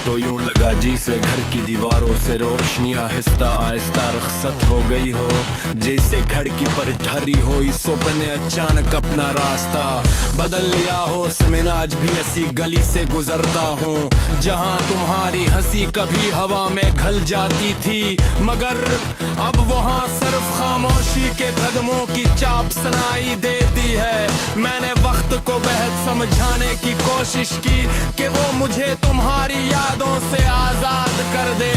तो यूं लगा जी से घर की दीवारों से रोशनी आहिस्ता आहिस्ता रुखसत हो गई हो, जैसे खिड़की पर ठहरी हो सपने अचानक अपना रास्ता बदल लिया हो। मैं आज भी ऐसी गली से गुजरता हूँ जहाँ तुम्हारी हंसी कभी हवा में घल जाती थी, मगर अब वहाँ सिर्फ खामोशी के कदमों की चाप सुनाई देती है। मैंने वक्त को बेहद समझाने की कोशिश की कि वो मुझे तुम्हारी यादों से आजाद कर दे,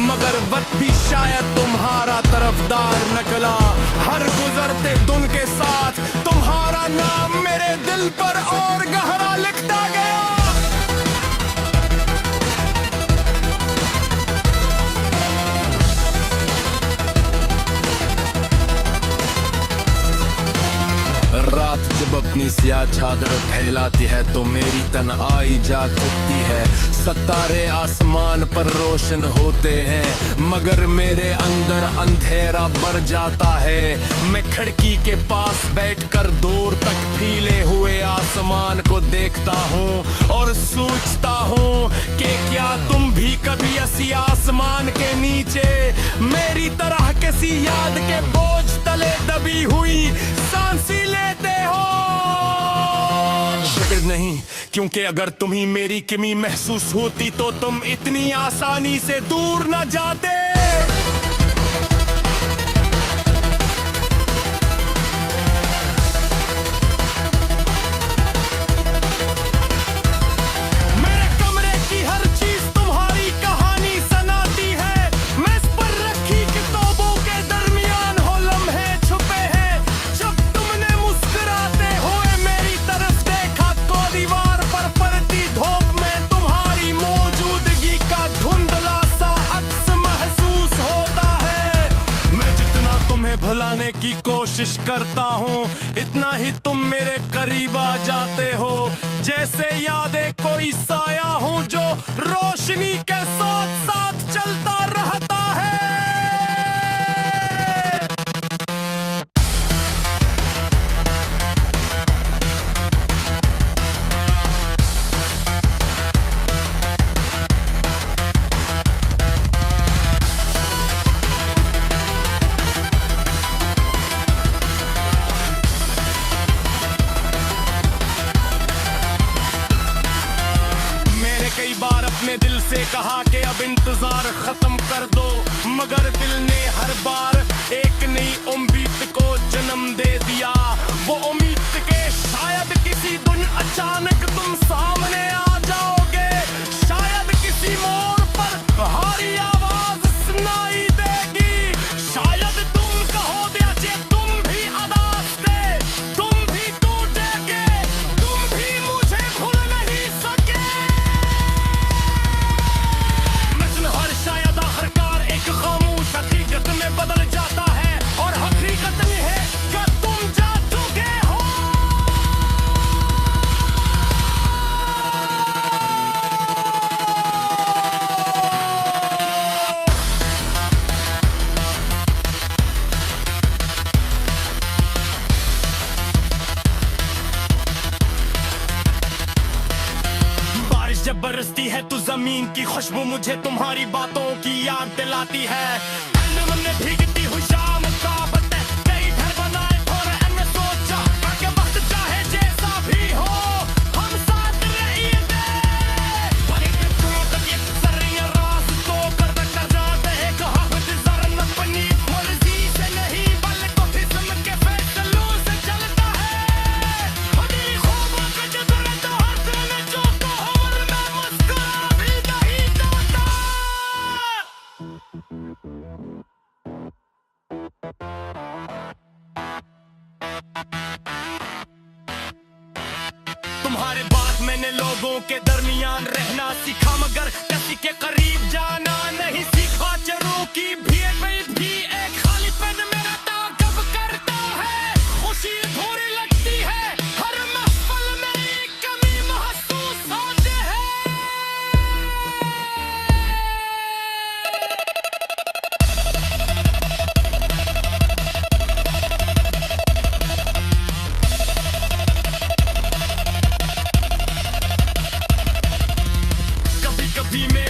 मगर वक्त भी शायद तुम्हारा तरफदार निकला। हर गुजरते दिन के साथ तुम्हारा नाम मेरे दिल पर और गहरा लिखता गया। रात जब अपनी स्याह चादर फैलाती है तो मेरी तन्हाई जाग उठती है। सितारे आसमान पर रोशन होते हैं मगर मेरे अंदर अंधेरा बढ़ जाता है। मैं खिड़की के पास बैठकर दूर तक फैले हुए आसमान को देखता हूँ और सोचता हूँ कि क्या तुम भी कभी ऐसी आसमान के नीचे मेरी तरह किसी याद के बोझ तले दबी हुई सांसें लेते हो? शायद नहीं, क्योंकि अगर तुम्हें मेरी कमी महसूस होती तो तुम इतनी आसानी से दूर न जाते। मेरे कमरे की हर चीज तुम्हारी कहानी सुनाती है। मेज पर रखी किताबों के दरमियान हो लम्हे छुपे हैं। जब तुमने मुस्कुराते हुए मेरी तरफ देखा तो दीवार पर पड़ती धूप में तुम्हारी मौजूदगी का धुंधला सा अक्स महसूस होता है। मैं जितना तुम्हें भुलाने की कोशिश करता हूँ इतना ही तुम मेरे करीब आ जाते हो, जैसे यादें कोई साया हूँ जो रोशनी के साथ साथ चलता रहता है। कई बार अपने दिल से कहा कि अब इंतजार खत्म कर दो, मगर दिल ने हर बार एक नई उम्मीद को जन्म दे दिया। वो उम्मीद के शायद किसी दिन अचानक तुम सामने आ जाओगे, शायद किसी मोड़ पर तुम्हारी आवाज सुनाई देगी, शायद तुम कहोगे कि तुम भी अदास थे, तुम भी टूटेगे, तुम भी मुझे भूल नहीं सके। शायद आखिरकार एक खामोश हकीकत में बदल जाता है और हकीकत में है कि तुम जा चुके हो। बारिश जब बरसती है तो जमीन की खुशबू मुझे तुम्हारी बातों की याद दिलाती है। हमने भीगती हुई शाम का बत्ते कई घर बनाए थोड़े अन्य सोचा कि वक्त चाहे जैसा भी हो हम साथ रहेंगे। पर एक तक एक सरिया रास्तों कर जाते हैं कहाँ गुजरन अपनी मर्जी से नहीं बल्कि किस्म के फैसलों से चलता है। हमारी ख्वाबों का जबरा तो हर दिन जो तो और मैं मुस्कुरा भी नहीं चाहता। तुम्हारे बाद मैंने लोगों के दरमियान रहना सीखा मगर किसी के करीब जाना नहीं सीखा। चरों की भीड़ में भी एक खालीपन मेरा ताक़ब करता है। खुशी थोड़ी लगती है हर महफिल में एक कमी महसूस होती है। कभी कभी मैं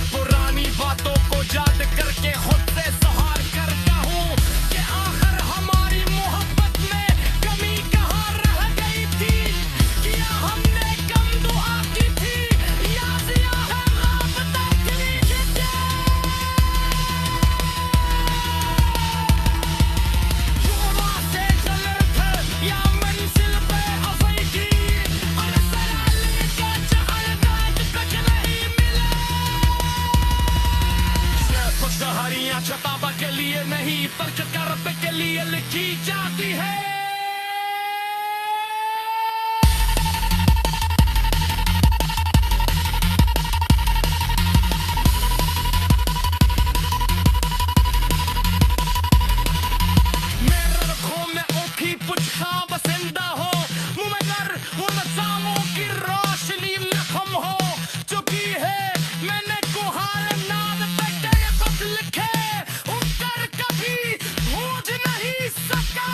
सा बसिंदा हो, मुंह में गर उन शामों की रोशनी में खम हो चुकी है। मैंने कुहार नाद पे तेरे बस लिखे, उत्तर कभी खोज नहीं सका।